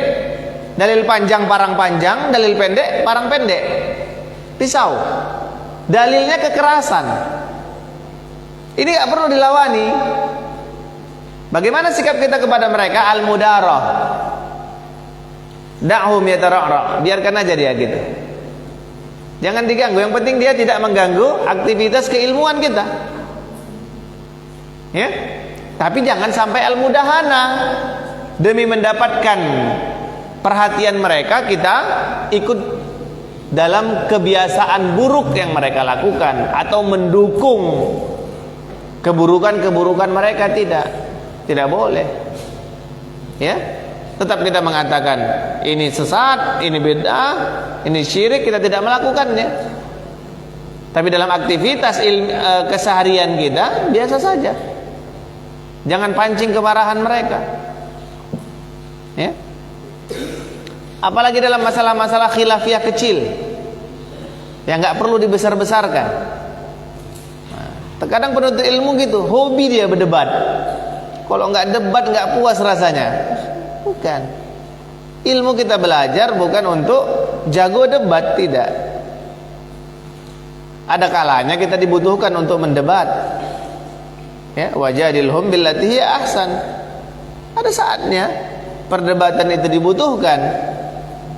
Dalil panjang parang panjang, dalil pendek parang pendek. Pisau. Dalilnya kekerasan. Ini nggak perlu dilawani. Bagaimana sikap kita kepada mereka? Al-mudarah. Da'hum yatara'ra. Biarkan aja dia gitu. Jangan diganggu. Yang penting dia tidak mengganggu aktivitas keilmuan kita. Ya. Tapi jangan sampai al-mudahana demi mendapatkan perhatian mereka kita ikut dalam kebiasaan buruk yang mereka lakukan atau mendukung keburukan-keburukan mereka, tidak boleh. Ya, tetap kita mengatakan ini sesat, ini bid'ah, ini syirik, kita tidak melakukannya. Tapi dalam aktivitas keseharian kita biasa saja. Jangan pancing kemarahan mereka. Ya. Apalagi dalam masalah-masalah khilafiyah kecil yang nggak perlu dibesar-besarkan. Nah, terkadang penuntut ilmu gitu, hobi dia berdebat. Kalau nggak debat nggak puas rasanya. Bukan. Ilmu kita belajar bukan untuk jago debat, tidak. Ada kalanya kita dibutuhkan untuk mendebat. Ya, wajadilhum billati hiya ahsan. Ada saatnya perdebatan itu dibutuhkan.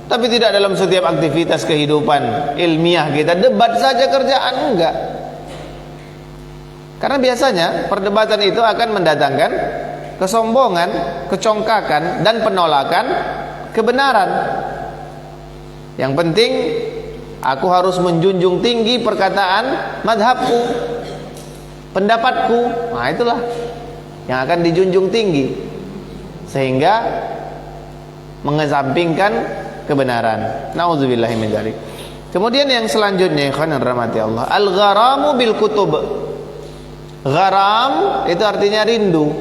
Tapi tidak dalam setiap aktivitas kehidupan ilmiah kita debat saja kerjaan, enggak. Karena biasanya perdebatan itu akan mendatangkan kesombongan, kecongkakan dan penolakan kebenaran. Yang penting aku harus menjunjung tinggi perkataan madhabku, pendapatku. Nah, itulah yang akan dijunjung tinggi, sehingga mengesampingkan kebenaran. Nauzubillahi min dzalik. Kemudian yang selanjutnya, ikhwan rahmati Allah, al-gharamu bil kutub. Gharam itu artinya rindu.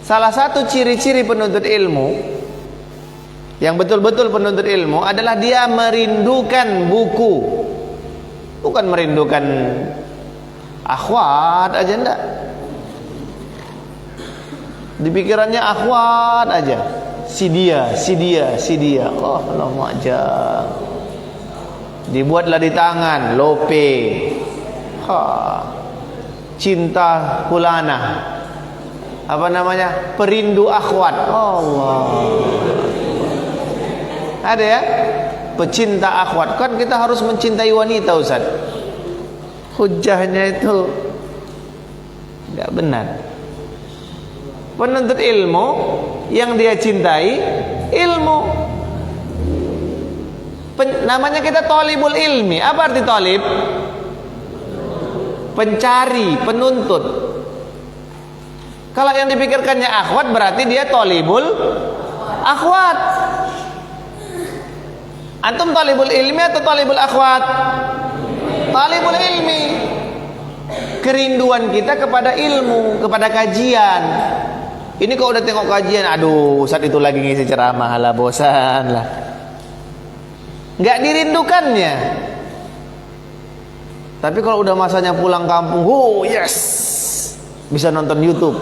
Salah satu ciri-ciri penuntut ilmu yang betul-betul penuntut ilmu adalah dia merindukan buku. Bukan merindukan akhwat aja, enggak. Di pikirannya akhwat aja. Si dia. Oh, lama aja. Dibuatlah di tangan, lope. Cinta fulana. Apa namanya? Perindu akhwat. Allah. Ada ya? Pecinta akhwat. Kan kita harus mencintai wanita, Ustaz. Hujahnya itu enggak benar. Penuntut ilmu yang dia cintai ilmu. Namanya kita thalibul ilmi. Apa arti thalib? Pencari, penuntut. Kalau yang dipikirkannya akhwat berarti dia thalibul akhwat. Antum thalibul ilmi atau thalibul akhwat? Thalibul ilmi. Kerinduan kita kepada ilmu, kepada kajian. Ini kalau udah tengok kajian, aduh, Ustaz itu lagi ngisi ceramah lah, bosan lah. Nggak dirindukannya. Tapi kalau udah masanya pulang kampung, yes, bisa nonton YouTube,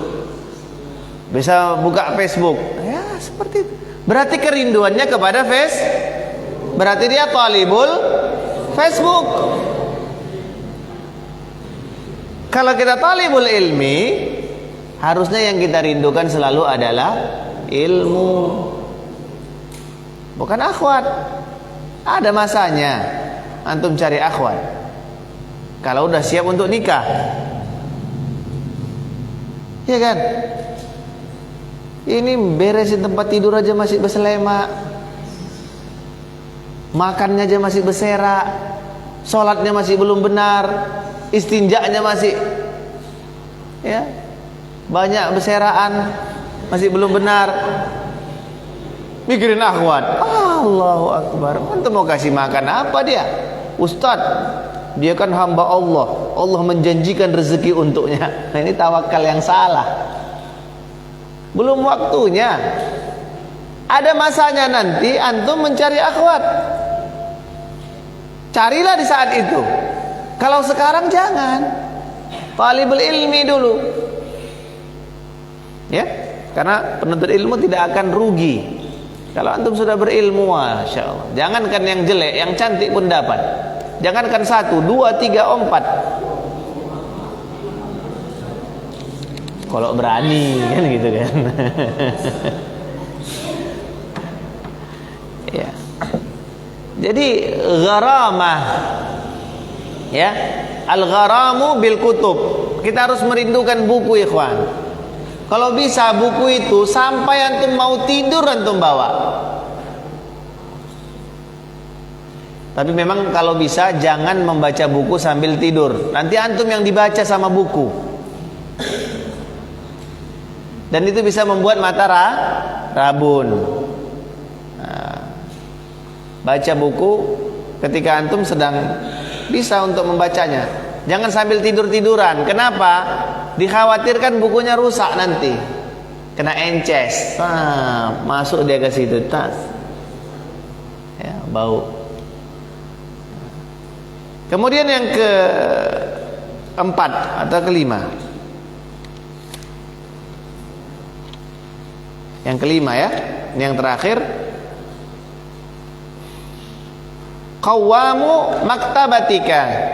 bisa buka Facebook, ya seperti itu. Berarti kerinduannya kepada berarti dia talibul Facebook. Kalau kita talibul ilmi, harusnya yang kita rindukan selalu adalah ilmu, bukan akhwat. Ada masanya antum cari akhwat kalau udah siap untuk nikah, ya kan? Ini beresin tempat tidur aja masih berselema, makannya aja masih berserak, sholatnya masih belum benar, istinjaknya masih, ya, banyak berseraan, masih belum benar. Mikirin akhwat. Allahu Akbar. Antum mau kasih makan apa dia? Ustaz, dia kan hamba Allah. Allah menjanjikan rezeki untuknya. Nah, ini tawakal yang salah. Belum waktunya. Ada masanya nanti antum mencari akhwat. Carilah di saat itu. Kalau sekarang jangan. Talibul ilmi dulu. Ya, karena penuntut ilmu tidak akan rugi kalau antum sudah berilmu, masya Allah. Jangankan yang jelek, yang cantik pun dapat. Jangankan 1, 2, 3, 4. Kalau berani kan gitu kan. Ya. Jadi gharamah, ya, al-gharamu bil kutub. Kita harus merindukan buku, ikhwan. Kalau bisa buku itu sampai antum mau tidur antum bawa. Tapi memang kalau bisa jangan membaca buku sambil tidur. Nanti antum yang dibaca sama buku. Dan itu bisa membuat mata rabun. Nah, baca buku ketika antum sedang bisa untuk membacanya. Jangan sambil tidur-tiduran. Kenapa? Dikhawatirkan bukunya rusak nanti. Kena ences. Masuk dia ke situ, tas. Ya, bau. Kemudian yang keempat atau kelima. Yang kelima ya, ini yang terakhir. Qawamu maktabatika.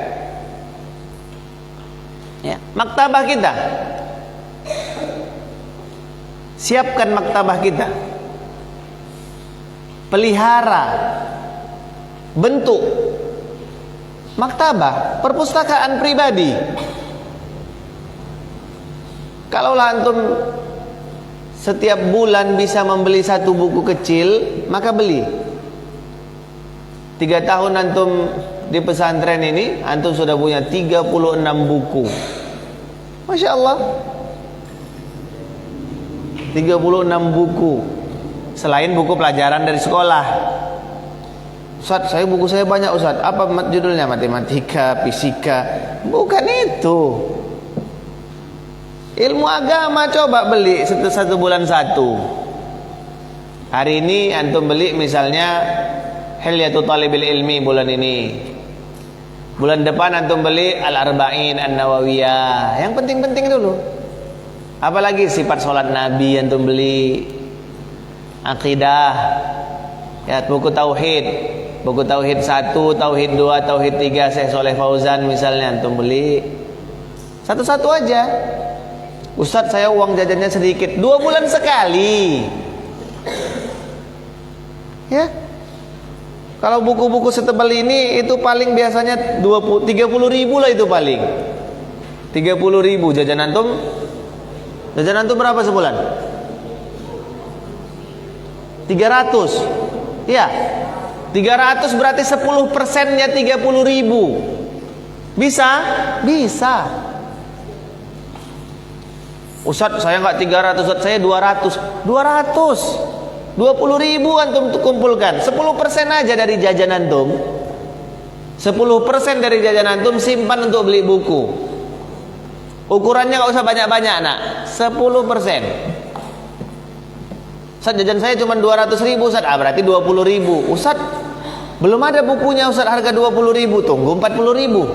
Ya, maktabah kita. Siapkan maktabah kita. Pelihara. Bentuk maktabah, perpustakaan pribadi. Kalaulah antum setiap bulan bisa membeli satu buku kecil, maka beli. 3 tahun antum di pesantren ini, antum sudah punya 36 buku. Masya Allah, 36 buku. Selain buku pelajaran dari sekolah. Ustaz, buku saya banyak Ustaz. Apa judulnya? Matematika, fisika. Bukan itu. Ilmu agama coba beli satu bulan satu. Hari ini antum beli misalnya Hilyatul Talibil Ilmi bulan ini. Bulan depan antum beli Al-Arba'in An-Nawawiyah. Yang penting-penting dulu. Apalagi sifat sholat Nabi antum beli. Akidah. Ya, buku tauhid. Buku tauhid 1, tauhid 2, tauhid 3 Syekh Shalih Fauzan misalnya antum beli. Satu-satu aja. Ustaz, saya uang jajannya sedikit. 2 bulan sekali. Ya. Kalau buku-buku setebal ini itu paling biasanya 30 ribu lah itu paling. 30 ribu jajan antum. Jajan antum berapa sebulan? 300. Ya. 300 berarti 10%-nya 30 ribu. Bisa? Bisa. Ustaz, saya enggak 300, Ustaz, saya 200. 20 ribu antum kumpulkan. 10% aja dari jajan antum. 10% dari jajan antum simpan untuk beli buku. Ukurannya enggak usah banyak-banyak, nak. 10%. Ustaz, jajan saya cuma 200 ribu, Ustaz. Berarti 20 ribu. Ustaz, belum ada bukunya, Ustaz, harga 20 ribu. Tunggu 40 ribu.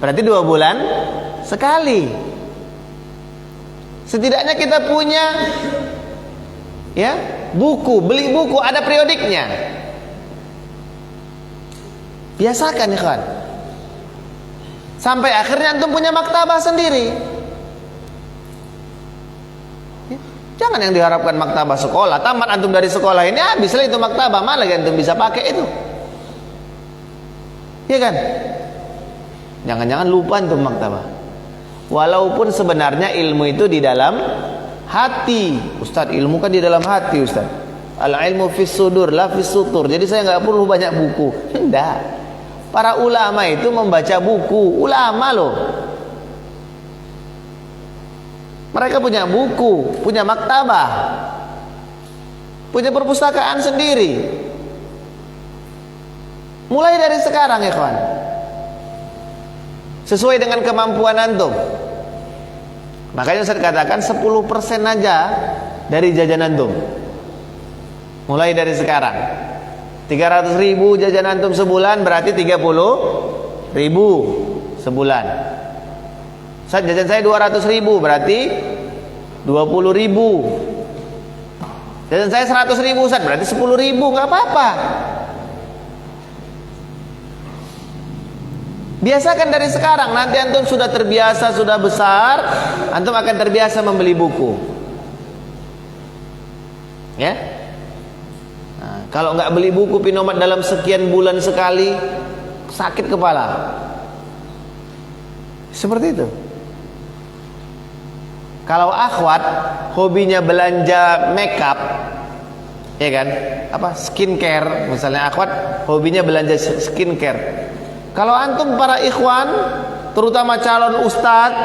Berarti 2 bulan sekali. Setidaknya kita punya ya buku, beli buku ada periodiknya. Biasakan ya kawan. Sampai akhirnya antum punya maktabah sendiri. Ya. Jangan yang diharapkan maktabah sekolah. Tamat antum dari sekolah ini habislah itu maktabah, mana lagi antum bisa pakai itu. Iya kan? Jangan-jangan lupa antum maktabah. Walaupun sebenarnya ilmu itu di dalam hati. Ustaz, ilmu kan di dalam hati, Ustaz. Al-ilmu fis sudur, la fis sutur. Jadi saya enggak perlu banyak buku. Tidak. Para ulama itu membaca buku. Ulama loh. Mereka punya buku, punya maktabah, punya perpustakaan sendiri. Mulai dari sekarang ya kawan. Sesuai dengan kemampuan antum. Makanya saya katakan 10% aja dari jajan antum. Mulai dari sekarang. 300 ribu jajan antum sebulan berarti 30 ribu sebulan. Jajan saya 200 ribu berarti 20 ribu. Jajan saya 100 ribu Ustaz berarti 10 ribu. Gak apa-apa. Biasakan dari sekarang. Nanti antum sudah terbiasa, sudah besar, antum akan terbiasa membeli buku. Ya. Nah, kalau nggak beli buku Pinomat dalam sekian bulan sekali, sakit kepala. Seperti itu. Kalau akhwat hobinya belanja makeup, ya kan? Apa skincare, misalnya akhwat hobinya belanja skincare. Kalau antum para ikhwan, terutama calon ustadz,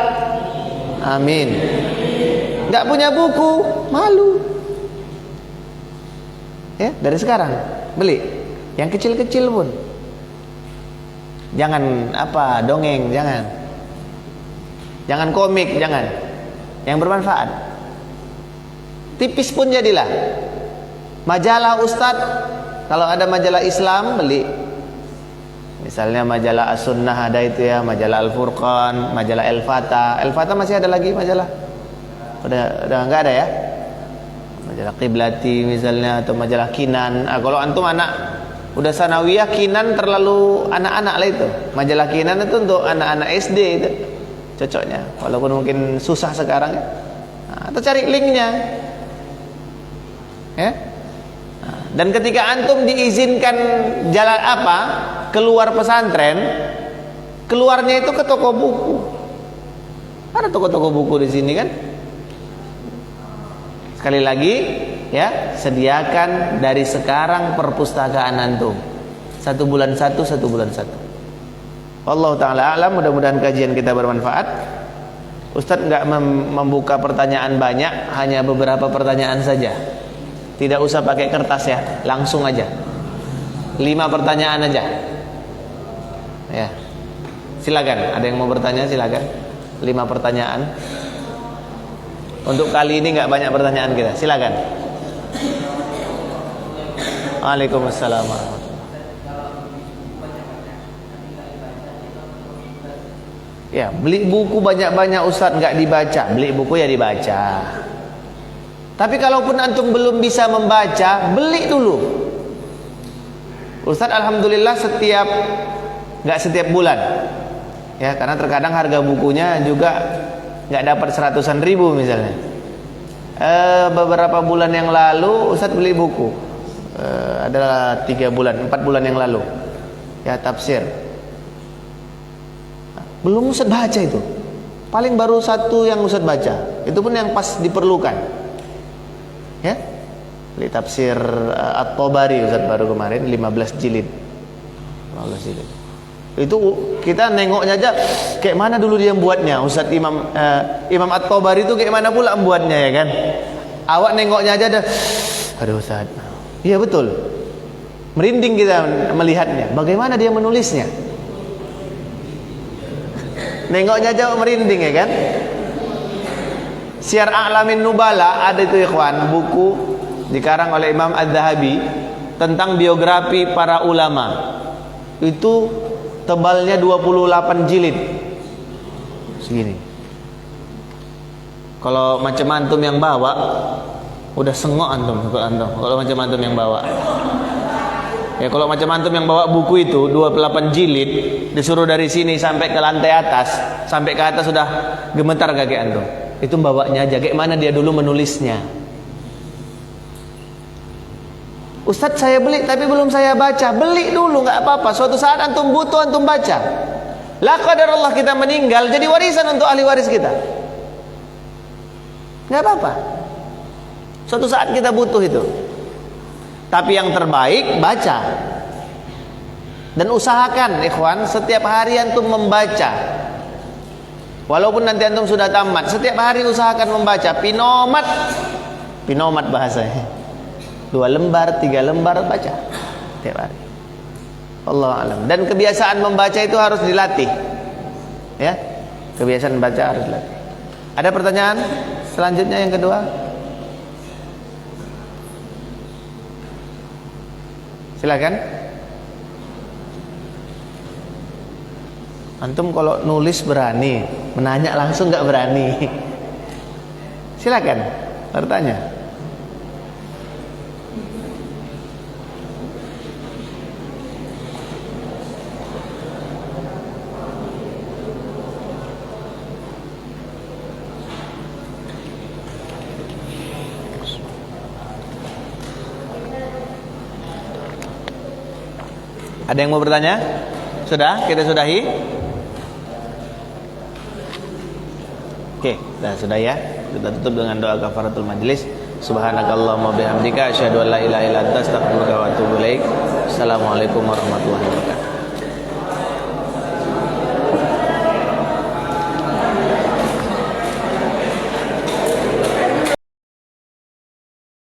amin, nggak punya buku, malu. Ya, dari sekarang beli yang kecil-kecil pun. Jangan apa dongeng, jangan komik, jangan. Yang bermanfaat. Tipis pun jadilah. Majalah ustadz, kalau ada majalah Islam beli. Misalnya majalah As-Sunnah ada itu ya, majalah Al-Furqan, majalah El-Fatah. El-Fatah masih ada lagi majalah? Udah enggak ada ya? Majalah Qiblati misalnya, atau majalah Kinan. Kalau antum anak udah sanawiyah, Kinan terlalu anak-anak lah itu. Majalah Kinan itu untuk anak-anak SD itu cocoknya, walaupun mungkin susah sekarang ya. Atau cari linknya ya. Dan ketika antum diizinkan jalan apa keluar pesantren, keluarnya itu ke toko buku. Ada toko-toko buku di sini kan. Sekali lagi ya, sediakan dari sekarang perpustakaan antum. 1 bulan 1, 1 bulan 1. Allah Ta'ala a'lam, mudah-mudahan kajian kita bermanfaat. Ustadz enggak membuka pertanyaan banyak, hanya beberapa pertanyaan saja. Tidak usah pakai kertas ya, langsung aja. 5 pertanyaan aja. Ya. Silakan, ada yang mau bertanya silakan. 5 pertanyaan. Untuk kali ini enggak banyak pertanyaan kita. Silakan. Waalaikumsalam warahmatullahi. Ya, beli buku banyak-banyak Ustadz enggak dibaca. Beli buku ya dibaca. Tapi kalaupun antum belum bisa membaca, beli dulu. Ustadz alhamdulillah enggak setiap bulan. Ya, karena terkadang harga bukunya juga enggak dapat 100-an ribu misalnya. Beberapa bulan yang lalu Ustadz beli buku. Adalah 3 bulan, 4 bulan yang lalu. Ya, tafsir. Belum Ustadz baca itu. Paling baru 1 yang Ustadz baca. Itu pun yang pas diperlukan. Ya. Beli tafsir At-Tabari Ustadz baru kemarin 15 jilid. 15 jilid. Itu kita nengoknya aja kayak mana dulu dia buatnya. Ustadz Imam At-Tabari itu kayak mana pula buatnya ya kan. Awak nengoknya aja dah. Aduh Ustadz. Iya betul. Merinding kita melihatnya. Bagaimana dia menulisnya? Nengoknya aja merinding ya kan. Syiar A'lamin Nubala ada itu ikhwan, buku dikarang oleh Imam Az-Zahabi tentang biografi para ulama. Itu tebalnya 28 jilid. Segini. Kalau macam antum yang bawa udah sengok antum. Kalau macam antum yang bawa. Ya kalau macam antum yang bawa buku itu 28 jilid, disuruh dari sini sampai ke lantai atas, sampai ke atas sudah gemetar kaki antum. Itu bawanya aja, kayak mana dia dulu menulisnya. Ustadz saya beli tapi belum saya baca. Beli dulu nggak apa-apa. Suatu saat antum butuh antum baca. La qadarullah kita meninggal jadi warisan untuk ahli waris kita. Nggak apa-apa. Suatu saat kita butuh itu. Tapi yang terbaik baca. Dan usahakan ikhwan setiap hari antum membaca. Walaupun nanti antum sudah tamat, setiap hari usahakan membaca. Pinomat bahasanya. 2 lembar, 3 lembar baca setiap hari. Allah alam. Dan kebiasaan membaca itu harus dilatih. Ya. Kebiasaan baca harus dilatih. Ada pertanyaan selanjutnya yang kedua? Silakan. Antum kalau nulis berani, menanya langsung nggak berani. Silakan bertanya. Ada yang mau bertanya? Sudah? Kita sudahi? Oke, sudah ya. Kita tutup dengan doa kafaratul majlis. Subhanakallahumma bihamdika asyhadu an la ilaha illa anta astaghfiruka wa atubu ilaik. Assalamualaikum warahmatullahi wabarakatuh.